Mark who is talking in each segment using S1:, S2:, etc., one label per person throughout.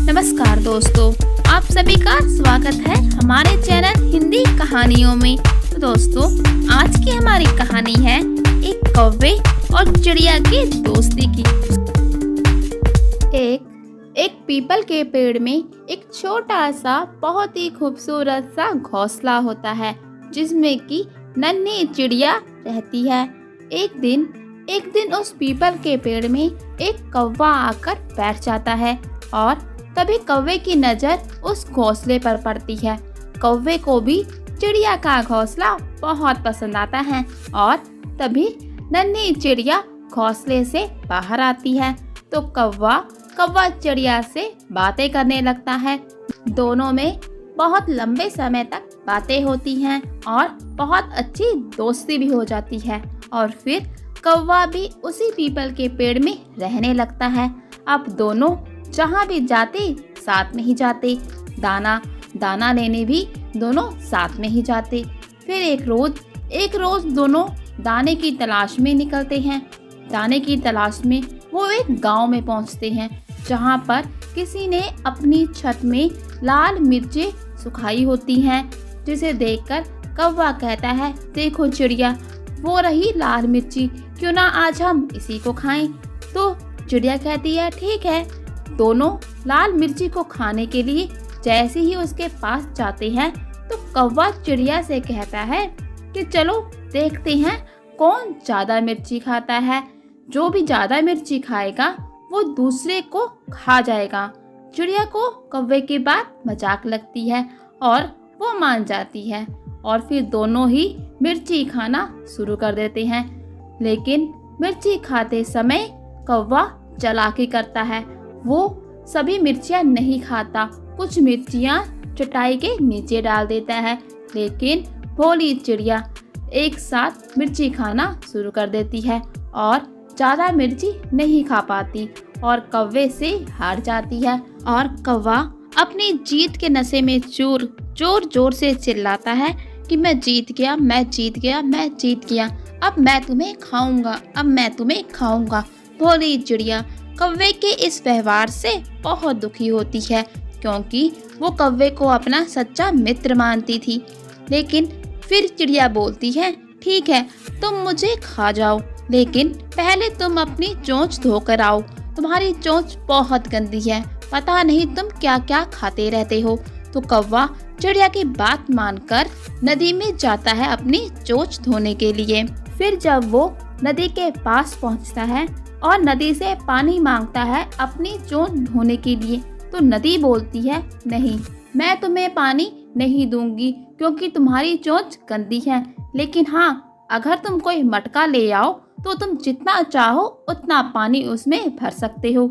S1: नमस्कार दोस्तों, आप सभी का स्वागत है हमारे चैनल हिंदी कहानियों में। तो दोस्तों, आज की हमारी कहानी है एक कौवे और चिड़िया की दोस्ती की। एक पीपल के पेड़ में एक छोटा सा बहुत ही खूबसूरत सा घोंसला होता है, जिसमें कि नन्ही चिड़िया रहती है। एक दिन उस पीपल के पेड़ में एक कौवा आकर बैठ जाता है और तभी कौवे की नज़र उस घोंसले पर पड़ती है। कौवे को भी चिड़िया का घोंसला बहुत पसंद आता है और तभी नन्ही चिड़िया घोंसले से बाहर आती है तो कौवा चिड़िया से बातें करने लगता है। दोनों में बहुत लंबे समय तक बातें होती हैं और बहुत अच्छी दोस्ती भी हो जाती है और फिर कौवा भी उसी पीपल के पेड़ में रहने लगता है। अब दोनों जहाँ भी जाते साथ में ही जाते, दाना लेने भी दोनों साथ में ही जाते। फिर एक रोज दोनों दाने की तलाश में निकलते हैं। दाने की तलाश में वो एक गांव में पहुंचते हैं, जहां पर किसी ने अपनी छत में लाल मिर्चें सुखाई होती हैं, जिसे देखकर कौवा कहता है, देखो चिड़िया, वो रही लाल मिर्ची, क्यों ना आज हम इसी को खाएं। तो चिड़िया कहती है, ठीक है। दोनों लाल मिर्ची को खाने के लिए जैसे ही उसके पास जाते हैं तो कौवा चिड़िया से कहता है कि चलो देखते हैं कौन ज्यादा मिर्ची खाता है। जो भी ज्यादा मिर्ची खाएगा वो दूसरे को खा जाएगा। चिड़िया को कौवे की बात मजाक लगती है और वो मान जाती है और फिर दोनों ही मिर्ची खाना शुरू कर देते हैं। लेकिन मिर्ची खाते समय कौवा चालाकी करता है। वो सभी मिर्चियाँ नहीं खाता, कुछ मिर्चियाँ चटाई के नीचे डाल देता है। लेकिन भोली चिड़िया एक साथ मिर्ची खाना शुरू कर देती है और ज़्यादा मिर्ची नहीं खा पाती और कौवे से हार जाती है। और कौवा अपनी जीत के नशे में जोर से चिल्लाता है कि मैं जीत गया, मैं जीत गया, मैं जीत गया, अब मैं तुम्हें खाऊंगा, अब मैं तुम्हें खाऊंगा। भोली चिड़िया कौवे के इस व्यवहार से बहुत दुखी होती है, क्योंकि वो कौवे को अपना सच्चा मित्र मानती थी। लेकिन फिर चिड़िया बोलती है, ठीक है, तुम मुझे खा जाओ, लेकिन पहले तुम अपनी चोंच धोकर आओ। तुम्हारी चोंच बहुत गंदी है, पता नहीं तुम क्या क्या खाते रहते हो। तो कौवा चिड़िया की बात मानकर नदी में जाता है अपनी चोंच धोने के लिए। फिर जब वो नदी के पास पहुंचता है और नदी से पानी मांगता है अपनी चोंच धोने के लिए, तो नदी बोलती है, नहीं, मैं तुम्हें पानी नहीं दूंगी क्योंकि तुम्हारी चोंच गंदी है। लेकिन हाँ, अगर तुम कोई मटका ले आओ तो तुम जितना चाहो उतना पानी उसमें भर सकते हो।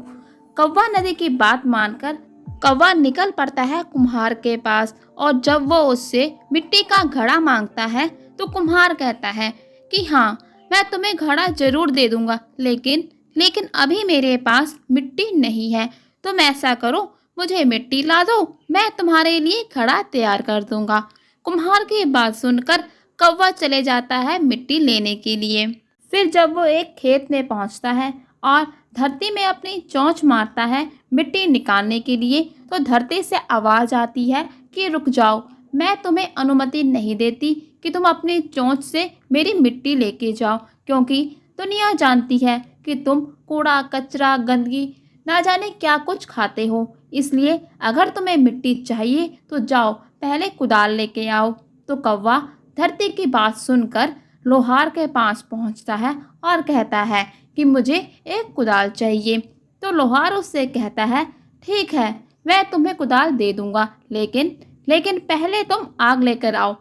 S1: कौवा नदी की बात मानकर कौवा निकल पड़ता है कुम्हार के पास और जब वो उससे मिट्टी का घड़ा मांगता है तो कुम्हार कहता है कि हाँ, मैं तुम्हें घड़ा जरूर दे दूंगा, लेकिन अभी मेरे पास मिट्टी नहीं है। तुम ऐसा करो, मुझे मिट्टी ला दो, मैं तुम्हारे लिए घड़ा तैयार कर दूंगा। कुम्हार की बात सुनकर कौवा चले जाता है मिट्टी लेने के लिए। फिर जब वो एक खेत में पहुंचता है और धरती में अपनी चोंच मारता है मिट्टी निकालने के लिए, तो धरती से आवाज़ आती है कि रुक जाओ, मैं तुम्हें अनुमति नहीं देती कि तुम अपनी चोंच से मेरी मिट्टी लेके जाओ, क्योंकि दुनिया जानती है कि तुम कूड़ा कचरा गंदगी ना जाने क्या कुछ खाते हो। इसलिए अगर तुम्हें मिट्टी चाहिए तो जाओ, पहले कुदाल लेके आओ। तो कौवा धरती की बात सुनकर लोहार के पास पहुंचता है और कहता है कि मुझे एक कुदाल चाहिए। तो लोहार उससे कहता है, ठीक है, मैं तुम्हें कुदाल दे दूंगा, लेकिन पहले तुम आग लेकर आओ।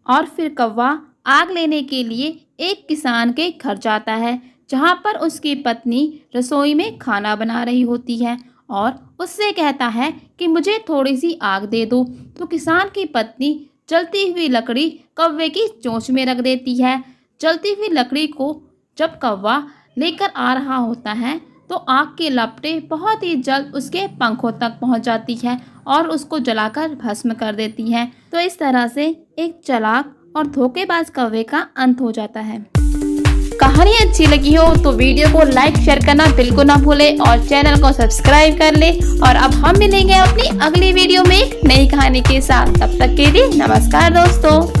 S1: और फिर कौवा आग लेने के लिए एक किसान के घर जाता है, जहाँ पर उसकी पत्नी रसोई में खाना बना रही होती है और उससे कहता है कि मुझे थोड़ी सी आग दे दो। तो किसान की पत्नी जलती हुई लकड़ी कौवे की चोंच में रख देती है। जलती हुई लकड़ी को जब कौवा लेकर आ रहा होता है तो आग की लपटें बहुत ही जल्द उसके पंखों तक पहुंच जाती है और उसको जलाकर भस्म कर देती हैं। तो इस तरह से एक चालाक और धोखेबाज कौवे का अंत हो जाता है। कहानी अच्छी लगी हो तो वीडियो को लाइक शेयर करना बिल्कुल ना भूले और चैनल को सब्सक्राइब कर ले। और अब हम मिलेंगे अपनी अगली वीडियो में एक नई कहानी के साथ। तब तक के लिए नमस्कार दोस्तों।